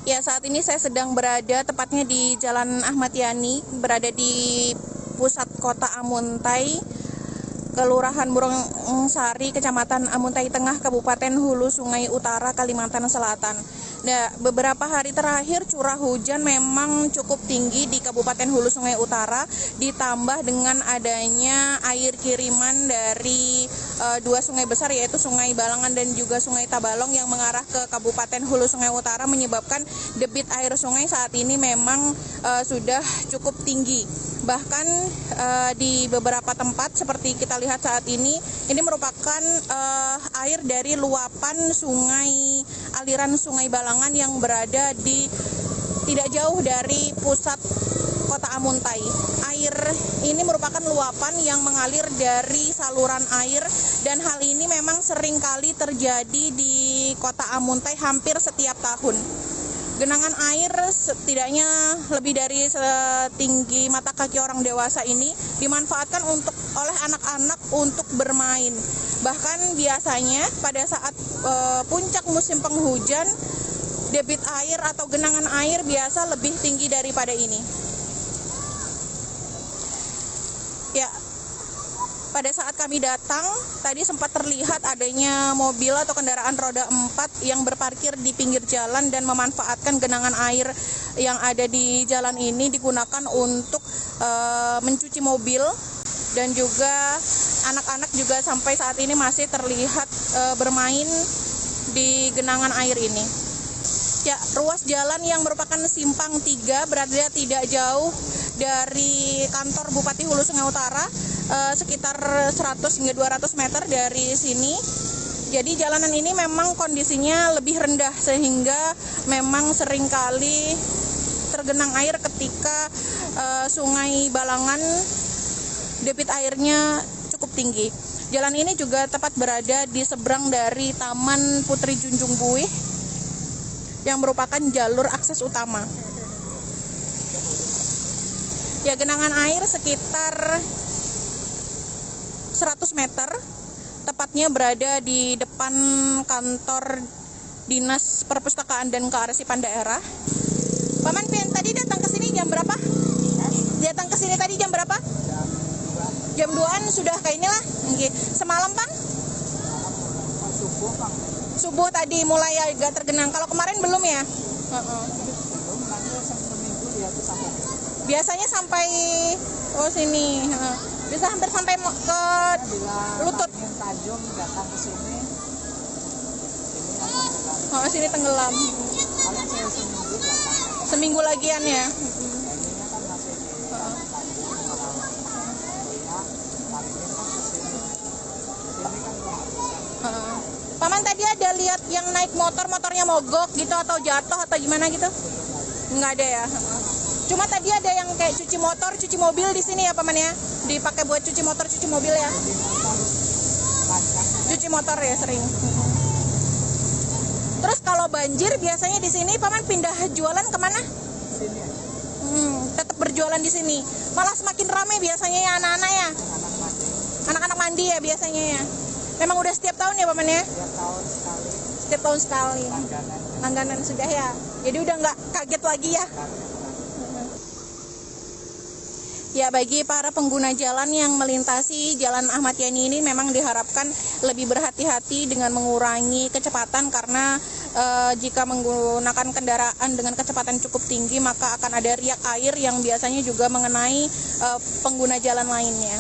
Ya, saat ini saya sedang berada tepatnya di Jalan Ahmad Yani, berada di pusat kota Amuntai, Kelurahan Burung Sari, Kecamatan Amuntai Tengah, Kabupaten Hulu Sungai Utara, Kalimantan Selatan. Nah, beberapa hari terakhir curah hujan memang cukup tinggi di Kabupaten Hulu Sungai Utara, ditambah dengan adanya air kiriman dari dua sungai besar, yaitu Sungai Balangan dan juga Sungai Tabalong yang mengarah ke Kabupaten Hulu Sungai Utara, menyebabkan debit air sungai saat ini memang sudah cukup tinggi. Bahkan di beberapa tempat seperti kita lihat saat ini merupakan air dari luapan sungai, aliran Sungai Balangan yang berada di tidak jauh dari pusat kota Amuntai. Air ini merupakan luapan yang mengalir dari saluran air, dan hal ini memang sering kali terjadi di kota Amuntai hampir setiap tahun. Genangan air setidaknya lebih dari setinggi mata kaki orang dewasa ini dimanfaatkan oleh anak-anak untuk bermain. Bahkan biasanya pada saat puncak musim penghujan, debit air atau genangan air biasa lebih tinggi daripada ini. Ya, pada saat kami datang, tadi sempat terlihat adanya mobil atau kendaraan roda 4 yang berparkir di pinggir jalan dan memanfaatkan genangan air yang ada di jalan ini digunakan untuk mencuci mobil, dan juga anak-anak juga sampai saat ini masih terlihat bermain di genangan air ini. Ya, ruas jalan yang merupakan simpang 3 berada tidak jauh dari kantor Bupati Hulu Sungai Utara, sekitar 100 hingga 200 meter dari sini. Jadi jalanan ini memang kondisinya lebih rendah, sehingga memang seringkali tergenang air ketika Sungai Balangan debit airnya cukup tinggi. Jalan ini juga tepat berada di seberang dari Taman Putri Junjung Buih yang merupakan jalur akses utama. Ya, genangan air sekitar 100 meter, tepatnya berada di depan kantor Dinas Perpustakaan dan Kearsipan Daerah. Paman, tadi datang ke sini jam berapa? Datang ke sini tadi jam berapa? Jam 2-an sudah kayak inilah. Semalam, Bang? Subuh tadi mulai agak tergenang. Kalau kemarin belum ya? Biasanya sampai sini. Bisa hampir sampai ke lutut. Sini tenggelam. Seminggu lagian ya. Paman tadi ada lihat yang naik motornya mogok gitu atau jatuh atau gimana gitu? Nggak ada ya. Cuma tadi ada yang kayak cuci motor, cuci mobil di sini ya, Paman ya? Dipakai buat cuci motor, cuci mobil ya? Cuci motor ya sering. Terus kalau banjir biasanya di sini Paman pindah jualan kemana? Tetap berjualan di sini. Malah semakin ramai biasanya ya anak-anak ya? Anak-anak mandi ya biasanya ya? Memang udah setiap tahun ya, Paman ya? Setiap tahun sekali. Langganan sudah ya. Jadi udah nggak kaget lagi ya. Ya, bagi para pengguna jalan yang melintasi Jalan Ahmad Yani ini memang diharapkan lebih berhati-hati dengan mengurangi kecepatan, karena jika menggunakan kendaraan dengan kecepatan cukup tinggi maka akan ada riak air yang biasanya juga mengenai pengguna jalan lainnya.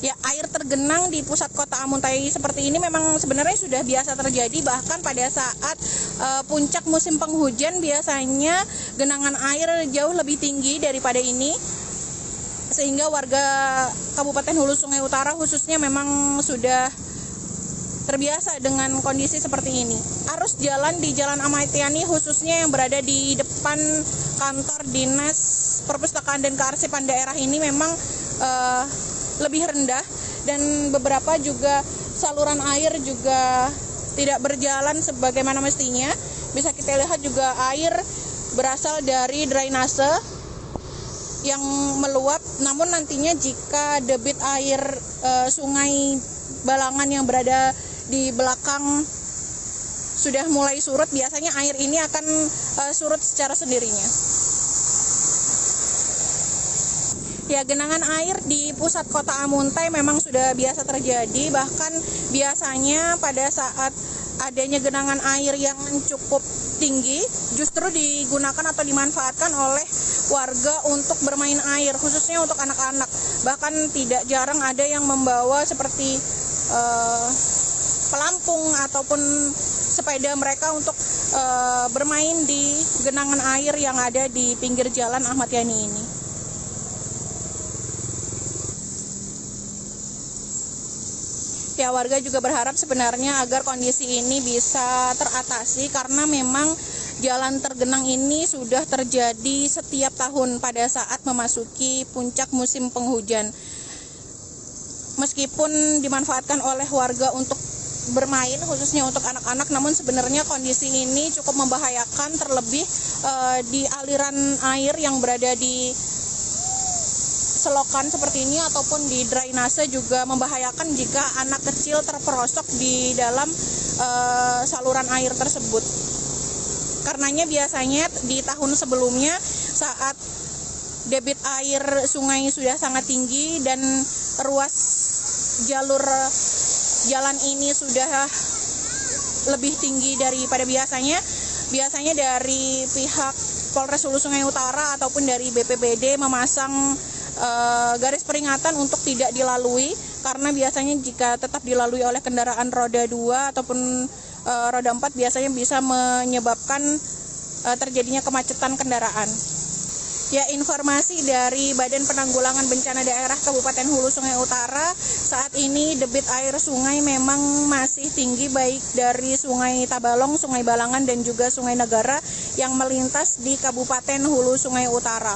Ya, air tergenang di pusat kota Amuntai seperti ini memang sebenarnya sudah biasa terjadi, bahkan pada saat puncak musim penghujan biasanya genangan air jauh lebih tinggi daripada ini, sehingga warga Kabupaten Hulu Sungai Utara khususnya memang sudah terbiasa dengan kondisi seperti ini. Arus jalan di Jalan Ahmad Yani khususnya yang berada di depan kantor Dinas Perpustakaan dan Kearsipan Daerah ini memang lebih rendah, dan beberapa juga saluran air juga tidak berjalan sebagaimana mestinya. Bisa kita lihat juga air berasal dari drainase yang meluap, namun nantinya jika debit air Sungai Balangan yang berada di belakang sudah mulai surut, biasanya air ini akan surut secara sendirinya. Ya, genangan air di pusat kota Amuntai memang sudah biasa terjadi, bahkan biasanya pada saat adanya genangan air yang cukup tinggi justru digunakan atau dimanfaatkan oleh warga untuk bermain air, khususnya untuk anak-anak. Bahkan tidak jarang ada yang membawa seperti pelampung ataupun sepeda mereka untuk bermain di genangan air yang ada di pinggir jalan Ahmad Yani ini. Ya, warga juga berharap sebenarnya agar kondisi ini bisa teratasi karena memang jalan tergenang ini sudah terjadi setiap tahun pada saat memasuki puncak musim penghujan. Meskipun dimanfaatkan oleh warga untuk bermain, khususnya untuk anak-anak, namun sebenarnya kondisi ini cukup membahayakan, terlebih di aliran air yang berada di selokan seperti ini ataupun di drainase juga membahayakan jika anak kecil terperosok di dalam saluran air tersebut. Karenanya biasanya di tahun sebelumnya saat debit air sungai sudah sangat tinggi dan ruas jalur jalan ini sudah lebih tinggi daripada biasanya dari pihak Polres Hulu Sungai Utara ataupun dari BPBD memasang garis peringatan untuk tidak dilalui, karena biasanya jika tetap dilalui oleh kendaraan roda 2 ataupun roda 4 biasanya bisa menyebabkan terjadinya kemacetan kendaraan. Ya, informasi dari Badan Penanggulangan Bencana Daerah Kabupaten Hulu Sungai Utara, saat ini debit air sungai memang masih tinggi, baik dari Sungai Tabalong, Sungai Balangan, dan juga Sungai Negara yang melintas di Kabupaten Hulu Sungai Utara.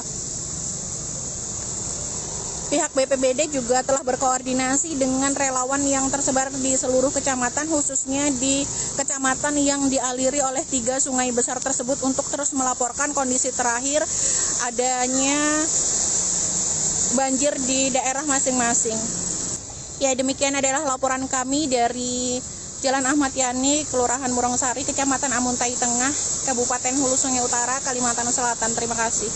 Pihak BPBD juga telah berkoordinasi dengan relawan yang tersebar di seluruh kecamatan, khususnya di kecamatan yang dialiri oleh 3 sungai besar tersebut, untuk terus melaporkan kondisi terakhir adanya banjir di daerah masing-masing. Ya, demikian adalah laporan kami dari Jalan Ahmad Yani, Kelurahan Murongsari, Kecamatan Amuntai Tengah, Kabupaten Hulu Sungai Utara, Kalimantan Selatan. Terima kasih.